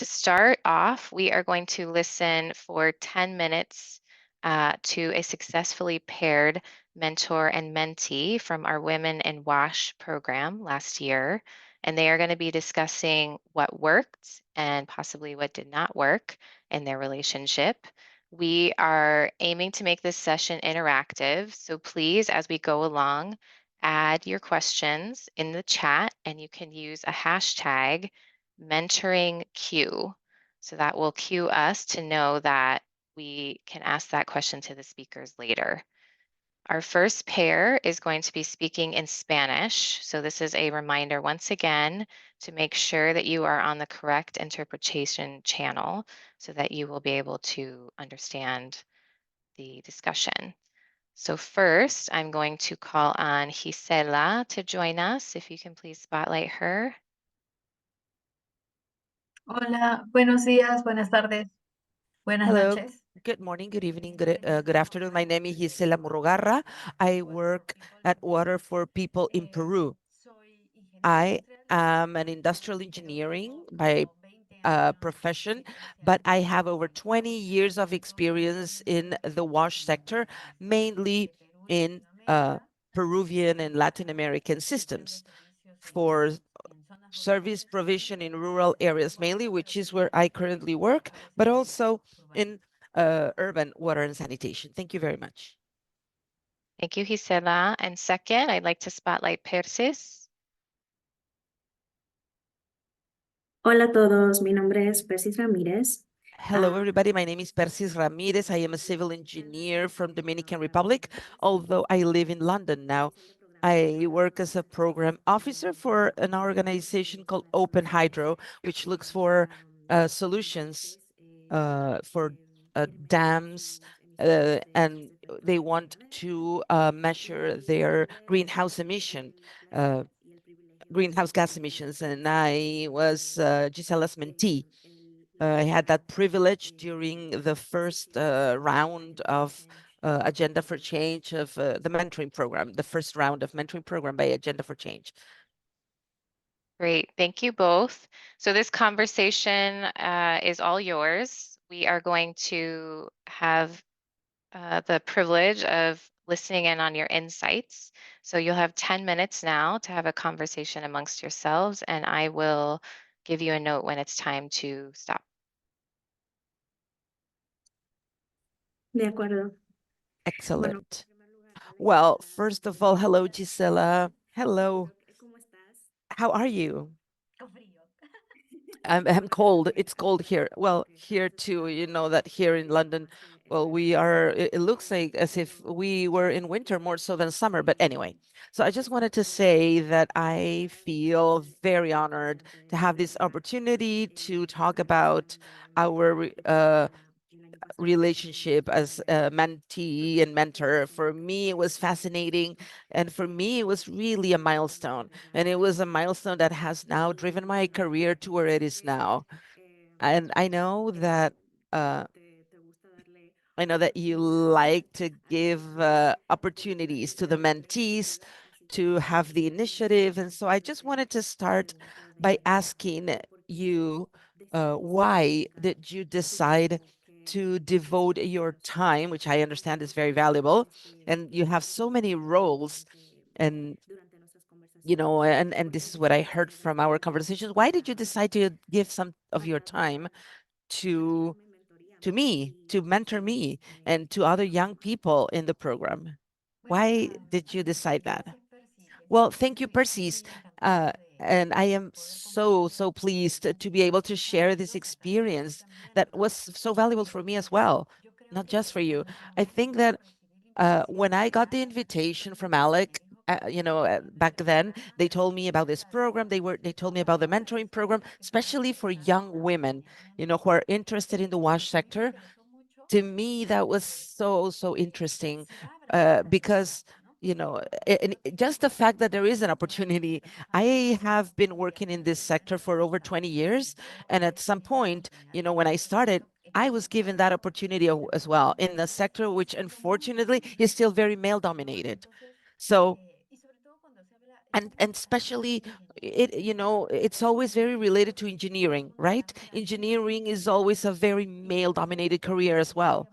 To start off, we are going to listen for 10 minutes to a successfully paired mentor and mentee from our Women in WASH program last year. And they are going to be discussing what worked and possibly what did not work in their relationship. We are aiming to make this session interactive. So please, as we go along, add your questions in the chat and you can use a hashtag mentoring queue. So that will cue us to know that we can ask that question to the speakers later. Our first pair is going to be speaking in Spanish. So this is a reminder once again to make sure that you are on the correct interpretation channel so that you will be able to understand the discussion. So first, I'm going to call on Gisela to join us. If you can please spotlight her. Hola, buenos días, buenas tardes, buenas Hello, noches. good morning, good evening, good afternoon. My name is Gisela Murrugara. I work at Water for People in Peru. I am an industrial engineering by profession, but I have over 20 years of experience in the wash sector, mainly in Peruvian and Latin American systems for service provision in rural areas mainly, which is where I currently work, but also in urban water and sanitation. Thank you very much. Thank you, Gisela. And second, I'd like to spotlight Persis. Hola a todos, mi nombre es Persis Ramirez. Hello, everybody. My name is Persis Ramirez. I am a civil engineer from Dominican Republic, although I live in London now. I work as a program officer for an organization called Open Hydro, which looks for solutions for dams, and they want to measure their greenhouse gas emissions. And I was Gisela's mentee. I had that privilege during the first round of Agenda for Change of the mentoring program, the first round of mentoring program by Agenda for Change. Great, thank you both. So this conversation is all yours. We are going to have the privilege of listening in on your insights. So you'll have 10 minutes now to have a conversation amongst yourselves, and I will give you a note when it's time to stop. De acuerdo. Excellent. Well, first of all, hello, Gisela. Hello. ¿Cómo estás? How are you? I'm cold. It's cold here. Well, here too, you know that here in London, well, it looks like as if we were in winter more so than summer. But anyway, so I just wanted to say that I feel very honored to have this opportunity to talk about our relationship as a mentee and mentor. For me, it was fascinating. And for me, it was really a milestone. And it was a milestone that has now driven my career to where it is now. And uh, I know that you like to give opportunities to the mentees to have the initiative. And so I just wanted to start by asking you, why did you decide to devote your time, which I understand is very valuable, and you have so many roles, and and this is what I heard from our conversations. Why did you decide to give some of your time to me, to mentor me, and to other young people in the program? Why did you decide that? Well, thank you, Persis. And I am so pleased to be able to share this experience that was so valuable for me as well, not just for you. I think that when I got the invitation from Alec, back then, they told me about this program. They told me about the mentoring program, especially for young women, who are interested in the wash sector. To me, that was so interesting, because just the fact that there is an opportunity. I have been working in this sector for over 20 years, and at some point, when I started, I was given that opportunity as well in the sector, which unfortunately is still very male dominated. So and especially it's always very related to engineering, right? Engineering is always a very male dominated career as well.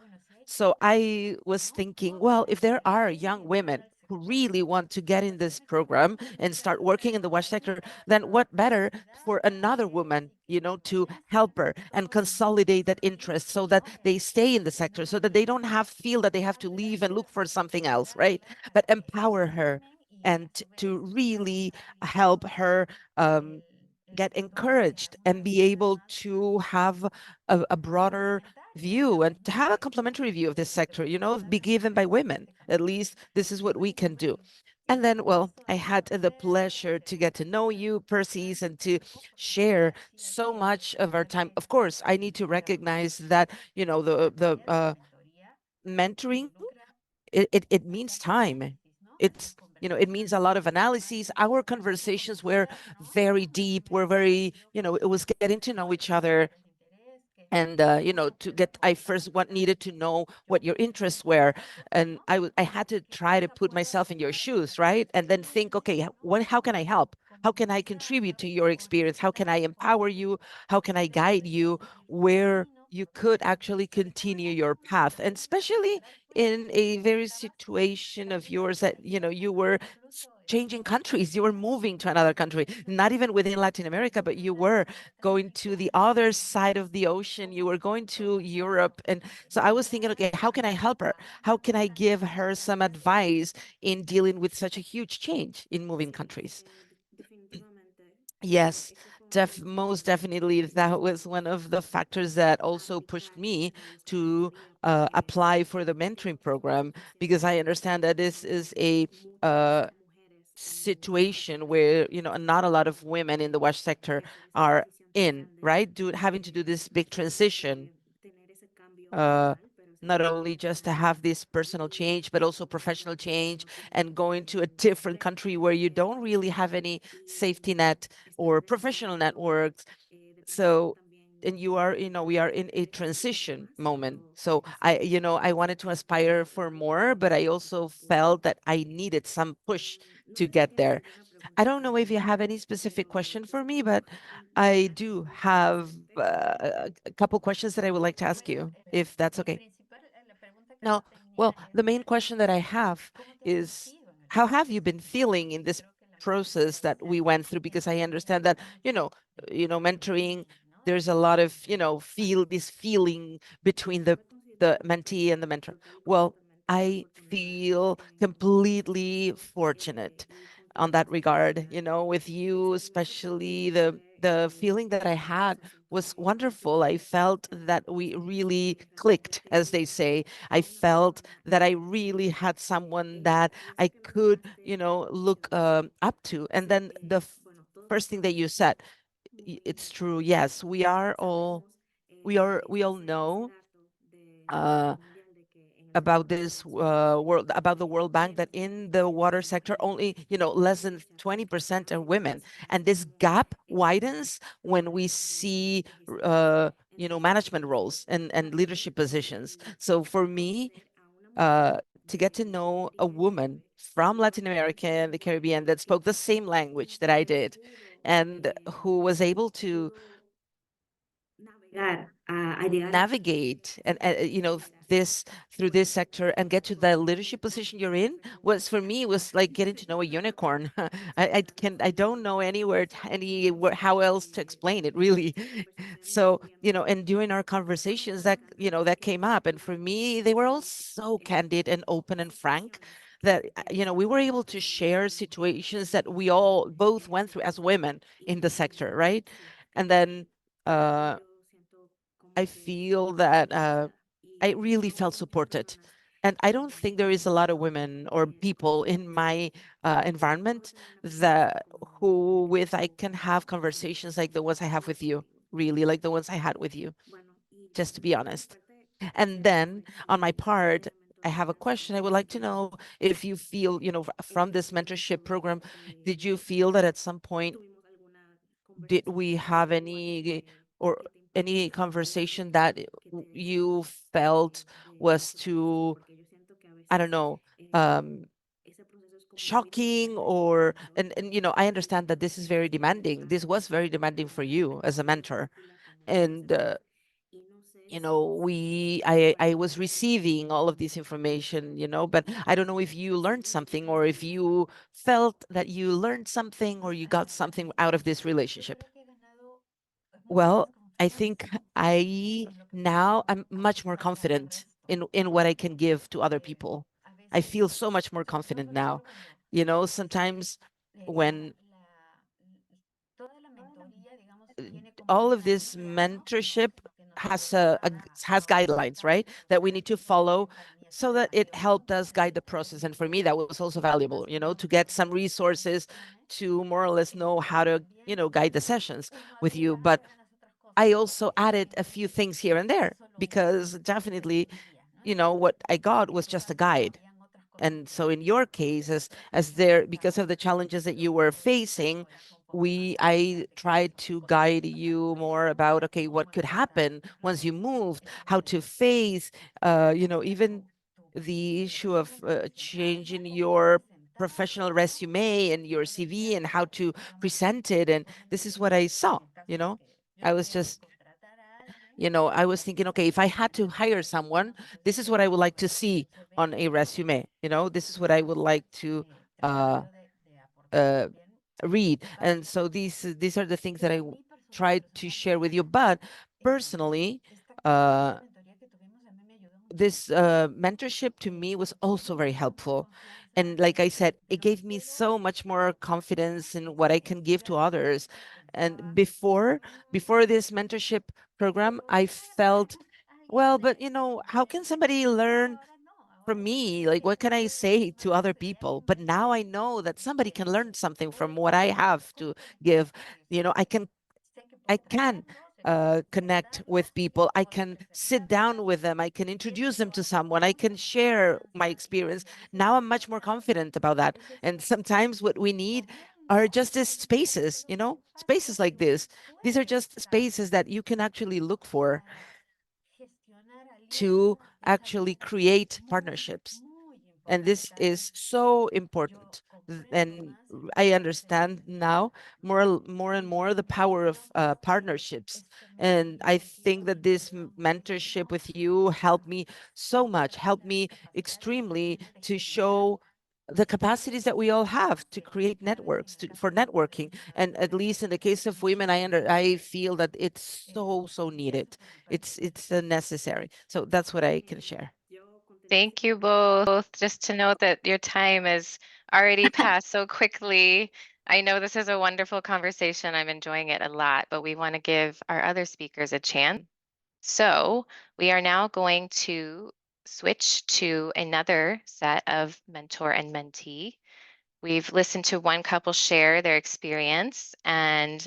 So I was thinking, well, if there are young women who really want to get in this program and start working in the wash sector, then what better for another woman, to help her and consolidate that interest so that they stay in the sector, so that they don't have feel that they have to leave and look for something else, right? But empower her and to really help her get encouraged and be able to have a broader view and to have a complementary view of this sector, be given by women. At least this is what we can do. And then, well, I had the pleasure to get to know you, Persis, and to share so much of our time. Of course, I need to recognize that, the mentoring, it means time. It means a lot of analyses. Our conversations were very deep, were very, it was getting to know each other. And I first needed to know what your interests were, and I had to try to put myself in your shoes, right? And then think, okay, how can I help? How can I contribute to your experience? How can I empower you? How can I guide you where you could actually continue your path? And especially in a very situation of yours that you were changing countries, you were moving to another country, not even within Latin America, but you were going to the other side of the ocean, you were going to Europe. And so I was thinking, okay, how can I help her? How can I give her some advice in dealing with such a huge change in moving countries? Yes, most definitely. That was one of the factors that also pushed me to apply for the mentoring program, because I understand that this is a situation where not a lot of women in the wash sector are in, right? Having to do this big transition, uh, not only just to have this personal change, but also professional change, and going to a different country where you don't really have any safety net or professional networks. So, and we are in a transition moment. So I wanted to aspire for more, but I also felt that I needed some push to get there. I don't know if you have any specific question for me, but I do have a couple questions that I would like to ask you, if that's okay. No, well, the main question that I have is, how have you been feeling in this process that we went through? Because I understand that, mentoring, there's a lot of, this feeling between the mentee and the mentor. Well, I feel completely fortunate on that regard, with you, especially the feeling that I had was wonderful. I felt that we really clicked, as they say. I felt that I really had someone that I could, look up to. And then the first thing that you said, it's true. Yes, we all know uh, about this about the World Bank, that in the water sector only less than 20% are women, and this gap widens when we see management roles and leadership positions. So for me, to get to know a woman from Latin America and the Caribbean that spoke the same language that I did, and who was able to navigate and this through this sector and get to the leadership position you're in, was for me was like getting to know a unicorn. I don't know how else to explain it, really. So and during our conversations that came up, and for me they were all so candid and open and frank, that we were able to share situations that we all both went through as women in the sector, right? And then uh I feel that I really felt supported. And I don't think there is a lot of women or people in my environment that who with I can have conversations like the ones I have with you, really like the ones I had with you, just to be honest. And then on my part, I have a question. I would like to know if you feel, from this mentorship program, did you feel that at some point did we have or any conversation that you felt was too, I don't know, um, shocking or and you know, I understand that this is very demanding. This was very demanding for you as a mentor. And you know, I was receiving all of this information, you know, but I don't know if you learned something or if you felt that you learned something or you got something out of this relationship. Well, I think I'm much more confident in what I can give to other people. I feel so much more confident now. You know, sometimes when all of this mentorship has guidelines, right? That we need to follow so that it helped us guide the process. And for me, that was also valuable, you know, to get some resources to more or less know how to, you know, guide the sessions with you. But I also added a few things here and there because definitely, you know, what I got was just a guide. And so in your case, as there, because of the challenges that you were facing, I tried to guide you more about, okay, what could happen once you moved, how to face, you know, even the issue of changing your professional resume and your CV and how to present it. And this is what I saw, you know. I was just, you know, I was thinking, okay, if I had to hire someone, this is what I would like to see on a resume. You know, this is what I would like to uh, read. And so these are the things that tried to share with you. But personally, this mentorship to me was also very helpful. And like I said, it gave me so much more confidence in what I can give to others. And before this mentorship program, I felt, well, but you know, how can somebody learn from me? Like, what can I say to other people? But now I know that somebody can learn something from what I have to give. You know, I can connect with people. I can sit down with them. I can introduce them to someone. I can share my experience. Now I'm much more confident about that. And sometimes what we need are just these spaces, you know, spaces like this. These are just spaces that you can actually look for to actually create partnerships. And this is so important. And I understand now more and more the power of partnerships. And I think that this mentorship with you helped me so much, helped me extremely to show the capacities that we all have to create networks for networking. And at least in the case of women, I feel that it's so needed. It's necessary. So that's what I can share. Thank you both. Just to note that your time is already passed so quickly. I know this is a wonderful conversation. I'm enjoying it a lot, but we want to give our other speakers a chance. So we are now going to switch to another set of mentor and mentee. We've listened to one couple share their experience, and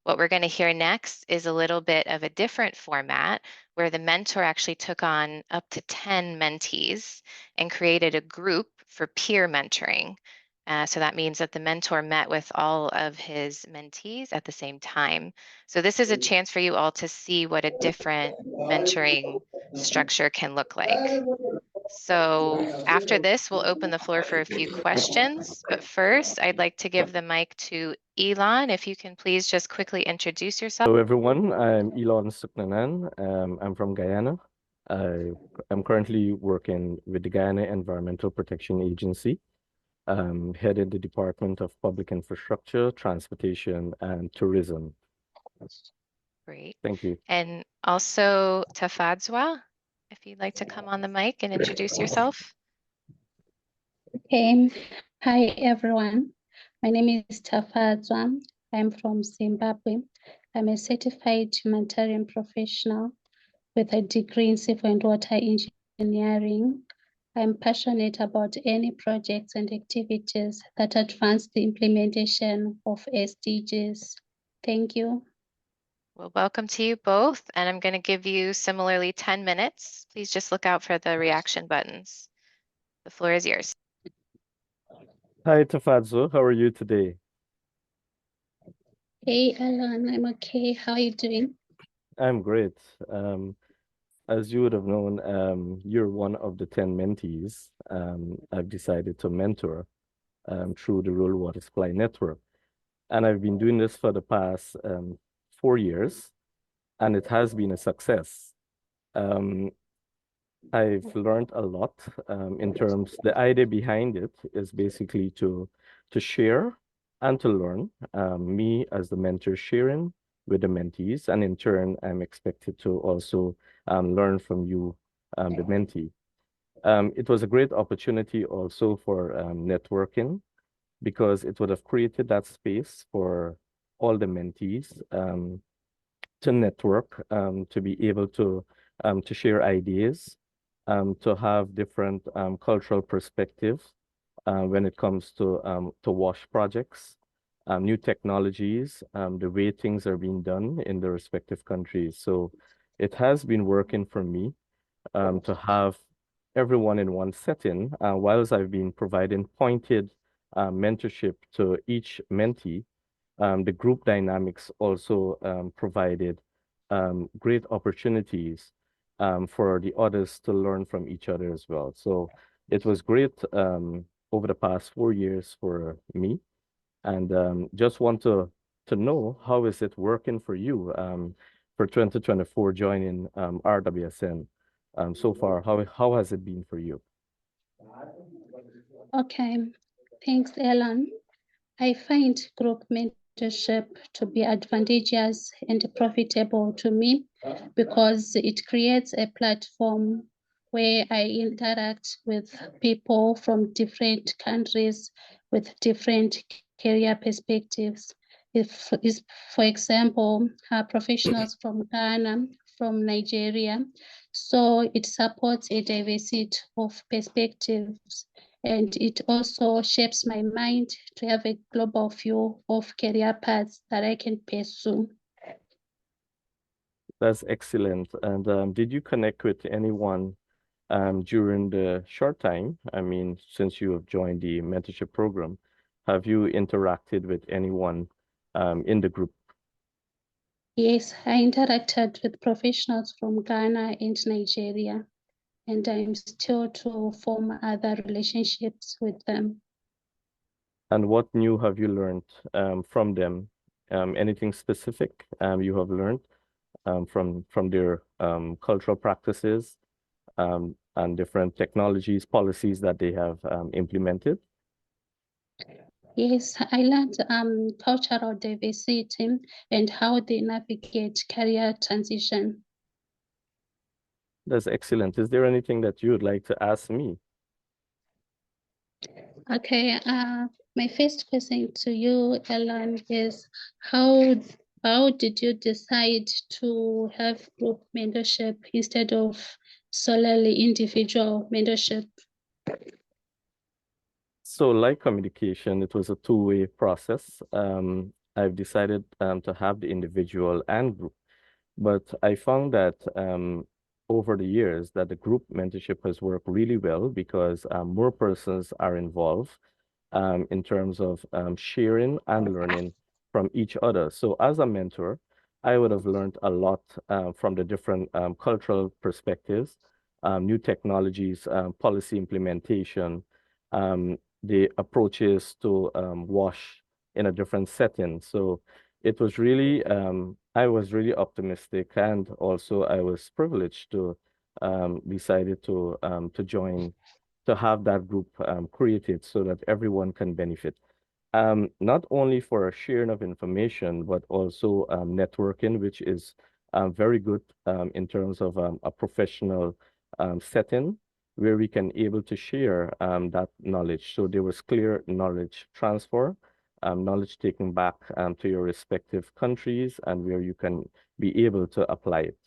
what we're going to hear next is a little bit of a different format where the mentor actually took on up to 10 mentees and created a group for peer mentoring. So that means that the mentor met with all of his mentees at the same time. So this is a chance for you all to see what a different mentoring structure can look like. So after this, we'll open the floor for a few questions. But first, I'd like to give the mic to Elon. If you can please just quickly introduce yourself. Hello, everyone. I'm Elon Sooknanan. I'm from Guyana. I am currently working with the Guyana Environmental Protection Agency, headed the Department of Public Infrastructure, Transportation, and Tourism. Great. Thank you. And also Tafadzwa, if you'd like to come on the mic and introduce yourself. Okay. Hi, everyone. My name is Tafadzwa. I'm from Zimbabwe. I'm a certified humanitarian professional with a degree in civil and water engineering. I'm passionate about any projects and activities that advance the implementation of SDGs. Thank you. Well, welcome to you both. And I'm going to give you similarly 10 minutes. Please just look out for the reaction buttons. The floor is yours. Hi, Tafadzwa. How are you today? Hey, Alan, I'm okay. How are you doing? I'm great. As you would have known, you're one of the 10 mentees I've decided to mentor through the Rural Water Supply Network. And I've been doing this for the past 4 years, and it has been a success. I've learned a lot in terms, the idea behind it is basically to share and to learn. Me as the mentor sharing with the mentees, and in turn, I'm expected to also learn from you, the mentee. It was a great opportunity also for networking, because it would have created that space for all the mentees to network, to be able to share ideas, to have different cultural perspectives when it comes to WASH projects, new technologies, the way things are being done in the respective countries. So it has been working for me to have everyone in one setting, whilst I've been providing pointed mentorship to each mentee. The group dynamics also provided great opportunities for the others to learn from each other as well. So it was great over the past 4 years for me, and just want to know, how is it working for you for 2024 joining RWSN? So far, how has it been for you? Okay, thanks, Elon. I find group mentorship to be advantageous and profitable to me because it creates a platform where I interact with people from different countries with different career perspectives. If, for example, professionals from Ghana, from Nigeria, so it supports a diversity of perspectives, and it also shapes my mind to have a global view of career paths that I can pursue. That's excellent. And did you connect with anyone during the short time? I mean, since you have joined the mentorship program, have you interacted with anyone in the group? Yes, I interacted with professionals from Ghana and Nigeria, and I'm still to form other relationships with them. And what new have you learned from them? Anything specific you have learned from their cultural practices and different technologies, policies that they have implemented? Yes, I learned cultural diversity and how they navigate career transition. That's excellent. Is there anything that you would like to ask me? Okay, my first question to you, Ellen, is how did you decide to have group mentorship instead of solely individual mentorship? So like communication, it was a two-way process. I've decided to have the individual and group, but I found that over the years that the group mentorship has worked really well, because more persons are involved in terms of sharing and learning from each other. So as a mentor, I would have learned a lot from the different cultural perspectives, new technologies, policy implementation, the approaches to WASH in a different setting. So it was really, I was really optimistic, and also I was privileged to decided to join, to have that group created so that everyone can benefit. Not only for sharing of information, but also networking, which is very good in terms of a professional setting where we can able to share that knowledge. So there was clear knowledge transfer, knowledge taken back to your respective countries, and where you can be able to apply it.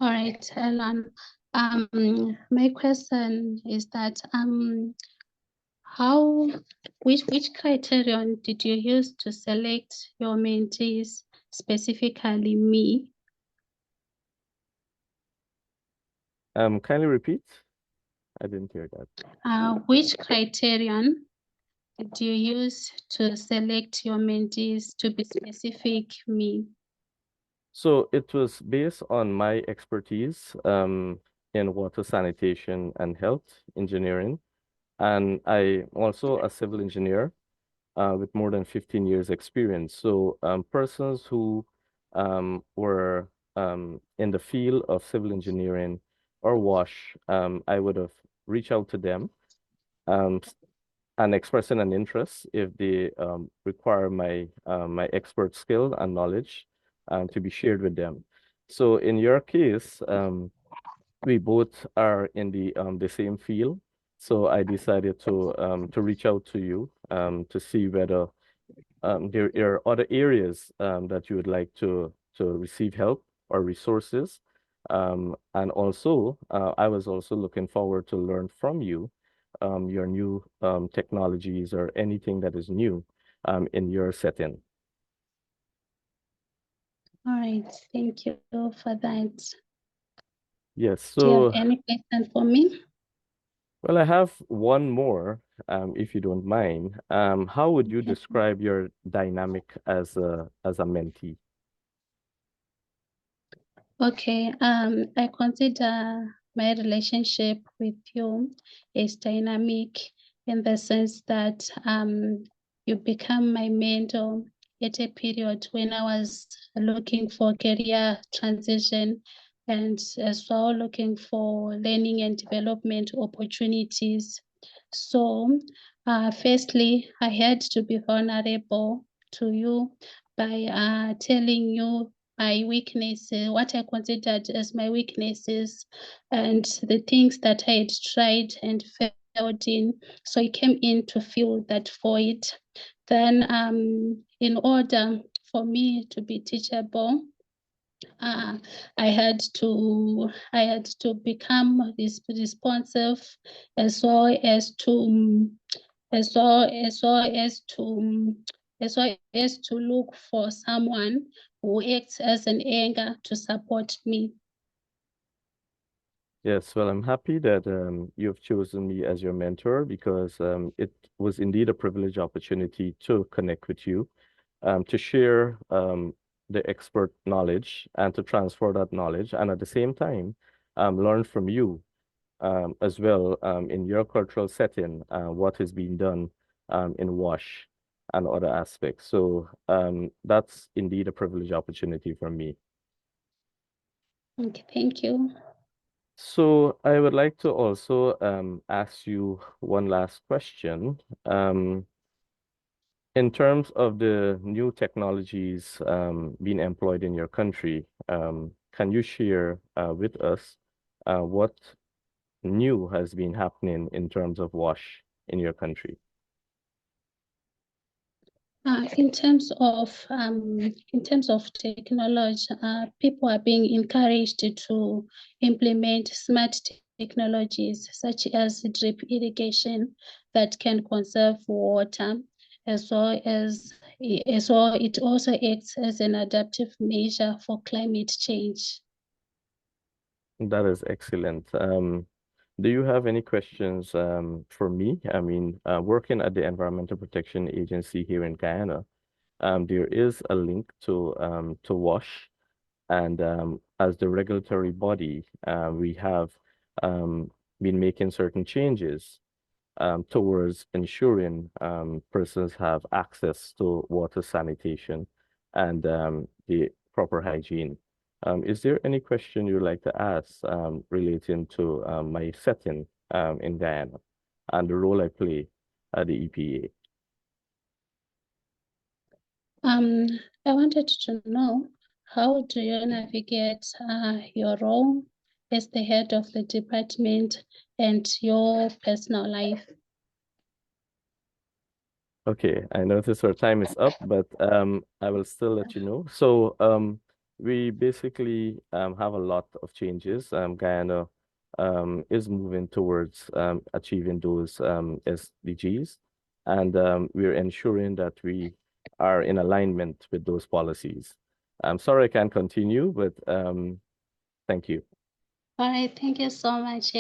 All right, Ellen. My question is that which criterion did you use to select your mentees, specifically me? Kindly repeat? I didn't hear that. Which criterion did you use to select your mentees, to be specific, me? So it was based on my expertise in water sanitation and health engineering. And I also a civil engineer with more than 15 years experience. So persons who were in the field of civil engineering or WASH, I would have reached out to them um, and expressing an interest if they require my expert skill and knowledge to be shared with them. So in your case, we both are in the same field. So I decided to reach out to you to see whether there are other areas that you would like to receive help or resources. And also, I was also looking forward to learn from you your new technologies or anything that is new in your setting. All right, thank you for that. Yes, Do you have so, any question for me? well, I have one more, if you don't mind. How would you Okay. describe your dynamic as a mentee? Okay, I consider my relationship with you is dynamic in the sense that you become my mentor at a period when I was looking for career transition and as well looking for learning and development opportunities. So, firstly, I had to be vulnerable to you by telling you my weaknesses, what I considered as my weaknesses, and the things that I had tried and failed in. So I came in to fill that void. Then, in order for me to be teachable, uh, I had to become responsive as well as to as well as well as to as well as to look for someone who acts as an anchor to support me. Yes, well, I'm happy that you've chosen me as your mentor because it was indeed a privileged opportunity to connect with you, to share the expert knowledge and to transfer that knowledge, and at the same time, learn from you as well in your cultural setting, what is being done in WASH and other aspects. So that's indeed a privileged opportunity for me. Okay, thank you. So I would like to also ask you one last question. In terms of the new technologies being employed in your country, can you share with us what new has been happening in terms of WASH in your country? In terms of technology, people are being encouraged to implement smart technologies such as drip irrigation that can conserve water, as well it also acts as an adaptive measure for climate change. That is excellent. Do you have any questions for me? I mean, working at the Environmental Protection Agency here in Guyana, there is a link to WASH, and as the regulatory body, we have been making certain changes towards ensuring persons have access to water sanitation and the proper hygiene. Is there any question you'd like to ask relating to my setting in Guyana and the role I play at the EPA? I wanted to know, how do you navigate your role as the head of the department and your personal life? Okay, I notice our time is up, but I will still let you know. So we basically have a lot of changes. Guyana is moving towards achieving those SDGs, and we're ensuring that we are in alignment with those policies. I'm sorry I can't continue, but thank you. All right, thank you so much.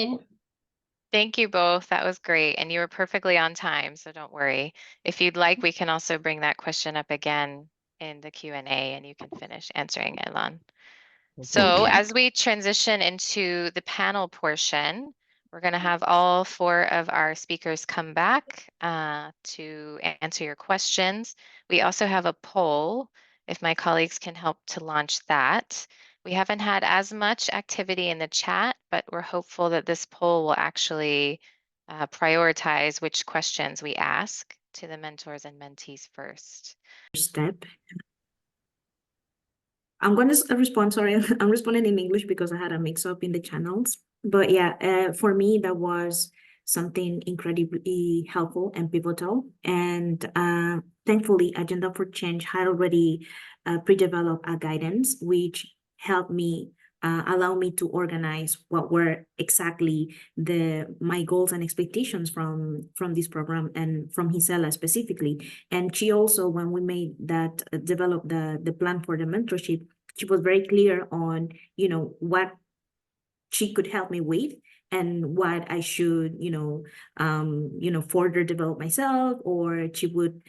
Thank you both. That was great. And you were perfectly on time, so don't worry. If you'd like, we can also bring that question up again in the Q&A and you can finish answering, Elon. So as we transition into the panel portion, we're going to have all 4 of our speakers come back to answer your questions. We also have a poll, if my colleagues can help to launch that. We haven't had as much activity in the chat, but we're hopeful that this poll will actually prioritize which questions we ask to the mentors and mentees first. Step. I'm going to respond, sorry, I'm responding in English because I had a mix-up in the channels. But yeah, for me, that was something incredibly helpful and pivotal. And thankfully, Agenda for Change had already pre-developed a guidance, which helped me allow me to organize what were exactly my goals and expectations from this program and from Gisela specifically. And she also, when we made that, developed the plan for the mentorship, she was very clear on, what she could help me with and what I should, further develop myself, or she would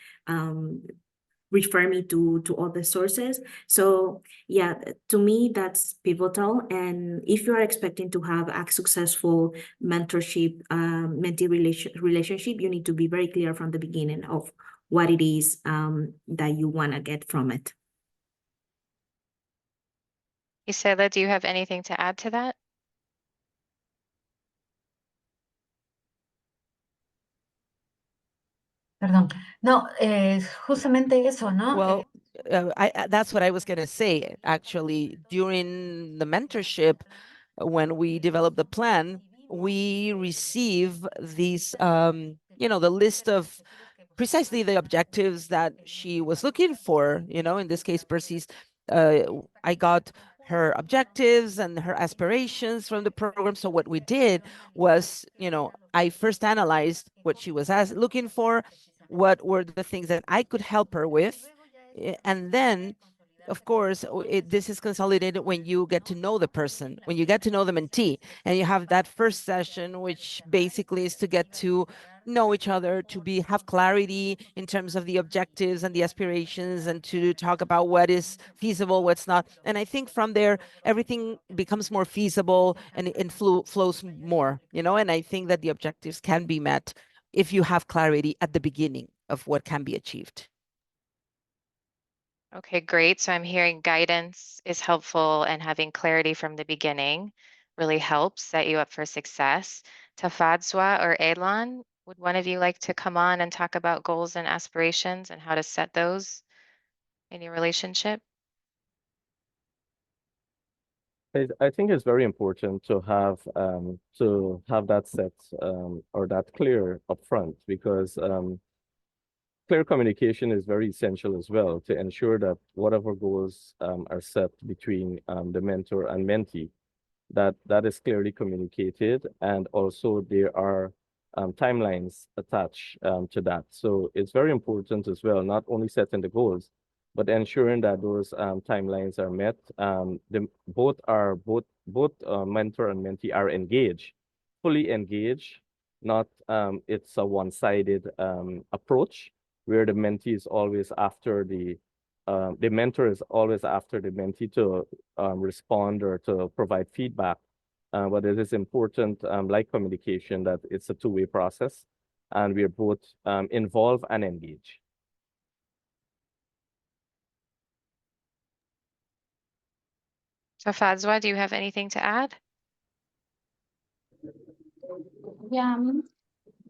refer me to other sources. So yeah, to me, that's pivotal. And if you are expecting to have a successful mentorship, mentee relationship, you need to be very clear from the beginning of what it is that you want to get from it. Gisela, do you have anything to add to that? Perdón. No, justamente eso, ¿no? Well, that's what I was going to say. Actually, during the mentorship, when we develop the plan, we receive these, the list of precisely the objectives that she was looking for. In this case, Persis, I got her objectives and her aspirations from the program. So what we did was, I first analyzed what she was looking for, what were the things that I could help her with, and then, of course, this is consolidated when you get to know the person, when you get to know the mentee, and you have that first session, which basically is to get to know each other, to have clarity in terms of the objectives and the aspirations, and to talk about what is feasible, what's not. And I think from there, everything becomes more feasible and flows more, and I think that the objectives can be met if you have clarity at the beginning of what can be achieved. Okay, great. So I'm hearing guidance is helpful and having clarity from the beginning really helps set you up for success. Tafadzwa or Elon, would one of you like to come on and talk about goals and aspirations and how to set those in your relationship? I think it's very important to have that set or that clear upfront, because clear communication is very essential as well to ensure that whatever goals are set between the mentor and mentee, that is clearly communicated, and also there are timelines attached to that. So it's very important as well, not only setting the goals, but ensuring that those timelines are met. Both mentor and mentee are engaged, fully engaged. Not it's a one-sided approach where the mentee is always after the mentor is always after the mentee to respond or to provide feedback. But it is important, like communication, that it's a two-way process and we are both involved and engaged. Tafadzwa, do you have anything to add? Yeah,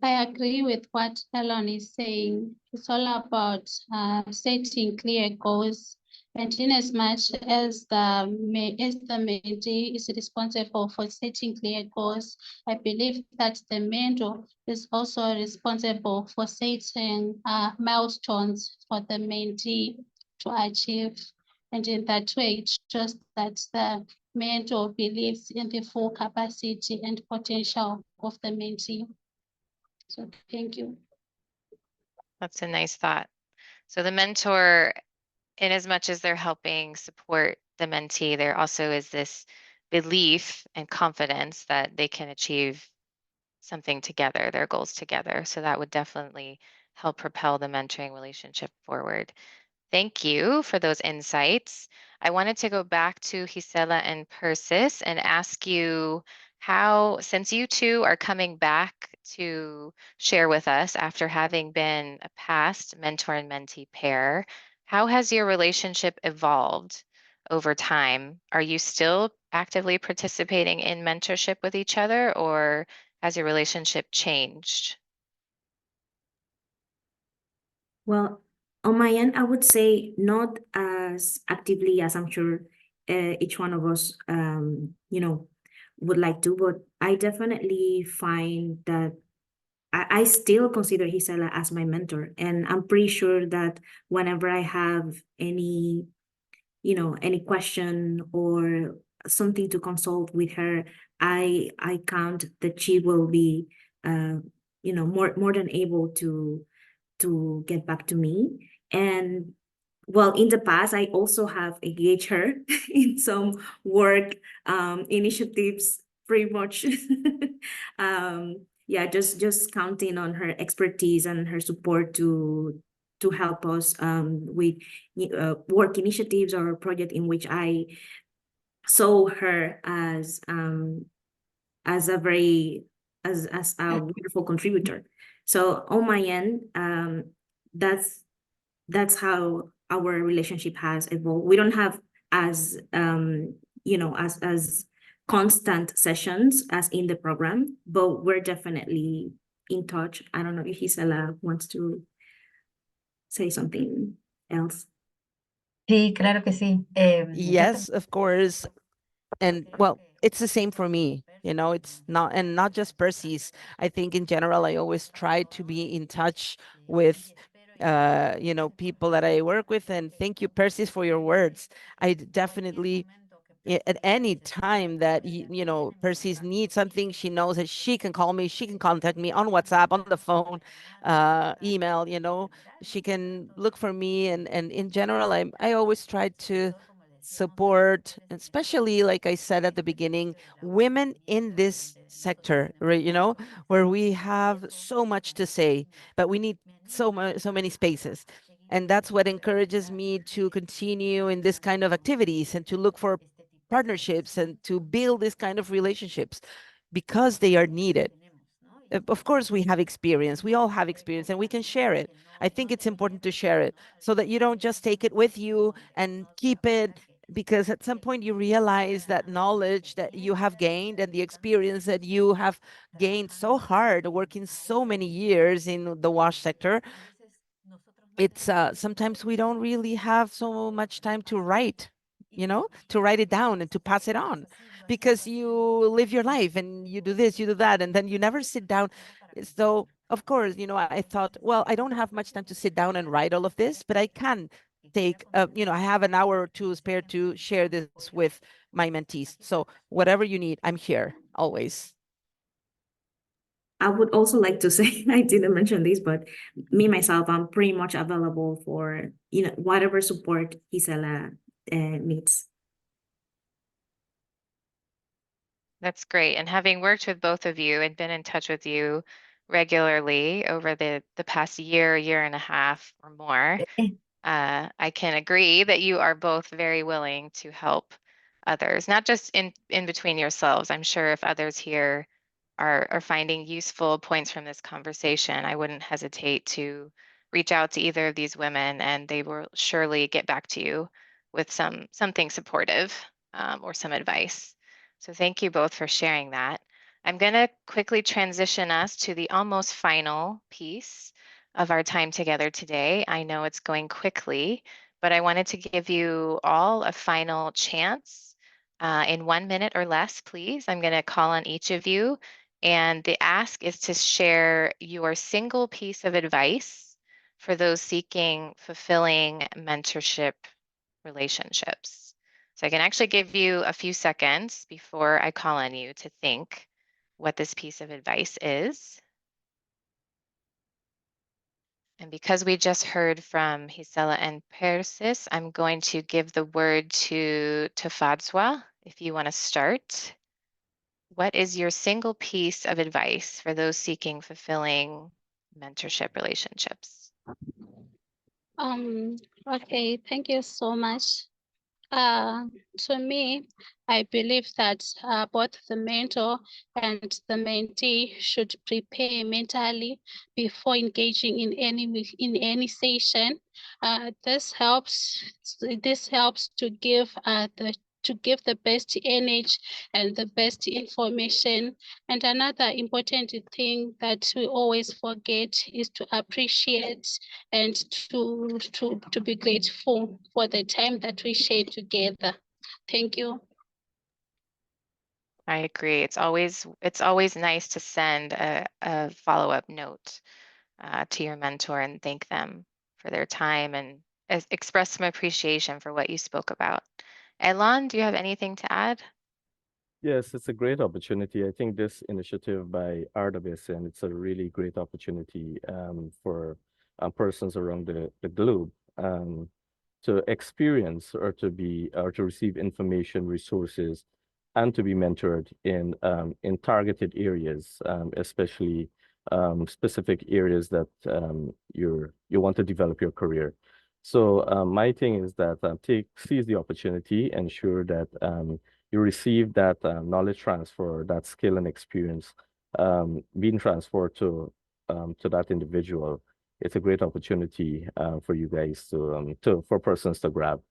I agree with what Elon is saying. It's all about setting clear goals, and in as much as the mentee is responsible for setting clear goals, I believe that the mentor is also responsible for setting milestones for the mentee to achieve. And in that way, it shows that the mentor believes in the full capacity and potential of the mentee. So thank you. That's a nice thought. So the mentor, in as much as they're helping support the mentee, there also is this belief and confidence that they can achieve something together, their goals together. So that would definitely help propel the mentoring relationship forward. Thank you for those insights. I wanted to go back to Gisela and Persis and ask you how, since you two are coming back to share with us after having been a past mentor and mentee pair, how has your relationship evolved over time? Are you still actively participating in mentorship with each other, or has your relationship changed? Well, on my end, I would say not as actively as I'm sure each one of us, would like to, but I definitely find that I still consider Gisela as my mentor, and I'm pretty sure that whenever I have any question or something to consult with her, I count that she will be, more than able to get back to me. And well, in the past, I also have engaged her in some work initiatives, pretty much. Yeah, just counting on her expertise and her support to help us with work initiatives or project in which I saw her as a very as a wonderful contributor. So on my end, that's how our relationship has evolved. We don't have as as constant sessions as in the program, but we're definitely in touch. I don't know if Gisela wants to say something else. Sí, claro que sí. Yes, of course. And well, it's the same for me. It's not just Percy's. I think in general, I always try to be in touch with, people that I work with. And thank you, Percy, for your words. I definitely, at any time that Percy's needs something, she knows that she can call me, she can contact me on WhatsApp, on the phone, email. She can look for me, and in general, I always try to support, especially like I said at the beginning, women in this sector, right? Where we have so much to say, but we need so many spaces. And that's what encourages me to continue in this kind of activities and to look for partnerships and to build this kind of relationships because they are needed. Of course, we have experience. We all have experience and we can share it. I think it's important to share it so that you don't just take it with you and keep it, because at some point you realize that knowledge that you have gained and the experience that you have gained so hard working so many years in the wash sector, it's sometimes we don't really have so much time to write, to write it down and to pass it on, because you live your life and you do this, you do that, and then you never sit down. So of course, I thought, well, I don't have much time to sit down and write all of this, but I can take, I have an hour or two spare to share this with my mentees. So whatever you need, I'm here always. I would also like to say, I didn't mention this, but me myself, I'm pretty much available for whatever support Gisela needs. That's great. And having worked with both of you and been in touch with you regularly over the past year and a half or more, I can agree that you are both very willing to help others, not just in between yourselves. I'm sure if others here are finding useful points from this conversation, I wouldn't hesitate to reach out to either of these women, and they will surely get back to you with something supportive or some advice. So thank you both for sharing that. I'm going to quickly transition us to the almost final piece of our time together today. I know it's going quickly, but I wanted to give you all a final chance in 1 minute or less, please. I'm going to call on each of you, and the ask is to share your single piece of advice for those seeking fulfilling mentorship relationships. So I can actually give you a few seconds before I call on you to think what this piece of advice is. And because we just heard from Gisela and Persis, I'm going to give the word to Tafadzwa. If you want to start, what is your single piece of advice for those seeking fulfilling mentorship relationships? Okay, thank you so much. To me, I believe that both the mentor and the mentee should prepare mentally before engaging in any session. This helps to give the best energy and the best information. And another important thing that we always forget is to appreciate and to be grateful for the time that we share together. Thank you. I agree. It's always nice to send a follow-up note to your mentor and thank them for their time and express some appreciation for what you spoke about. Elon, do you have anything to add? Yes, it's a great opportunity. I think this initiative by RWSN, it's a really great opportunity for persons around the globe to experience or to receive information, resources, and to be mentored in targeted areas, especially specific areas that you want to develop your career. So my thing is that seize the opportunity, ensure that you receive that knowledge transfer, that skill and experience being transferred to that individual. It's a great opportunity for you guys for persons to grab.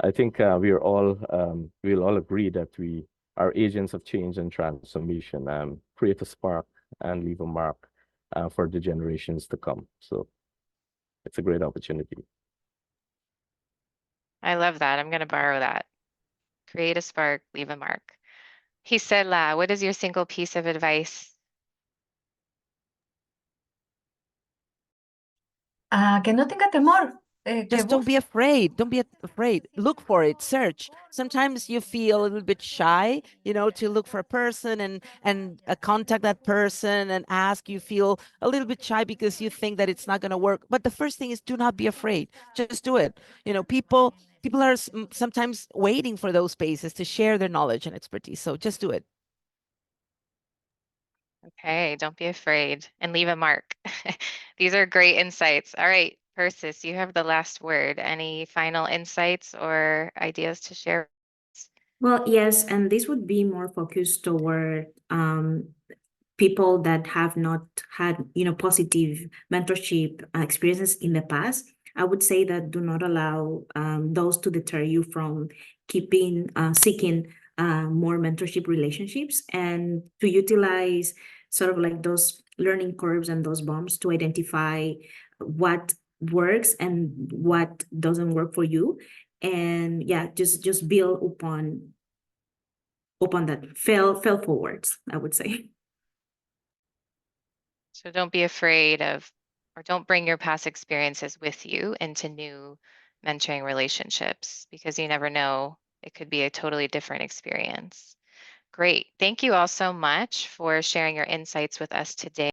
I think we'll all agree that we are agents of change and transformation, create a spark and leave a mark for the generations to come. So it's a great opportunity. I love that. I'm going to borrow that. Create a spark, leave a mark. Gisela, what is your single piece of advice? Que no tenga temor. Just don't be afraid. Don't be afraid. Look for it. Search. Sometimes you feel a little bit shy, to look for a person and contact that person and ask. You feel a little bit shy because you think that it's not going to work. But the first thing is, do not be afraid. Just do it. People are sometimes waiting for those spaces to share their knowledge and expertise. So just do it. Okay, don't be afraid and leave a mark. These are great insights. All right, Persis, you have the last word. Any final insights or ideas to share? Well, yes, and this would be more focused toward people that have not had, positive mentorship experiences in the past. I would say that do not allow those to deter you from seeking more mentorship relationships, and to utilize sort of like those learning curves and those bumps to identify what works and what doesn't work for you. And yeah, just build upon that fail forwards, I would say. So don't be afraid of, or don't bring your past experiences with you into new mentoring relationships, because you never know, it could be a totally different experience. Great. Thank you all so much for sharing your insights with us today.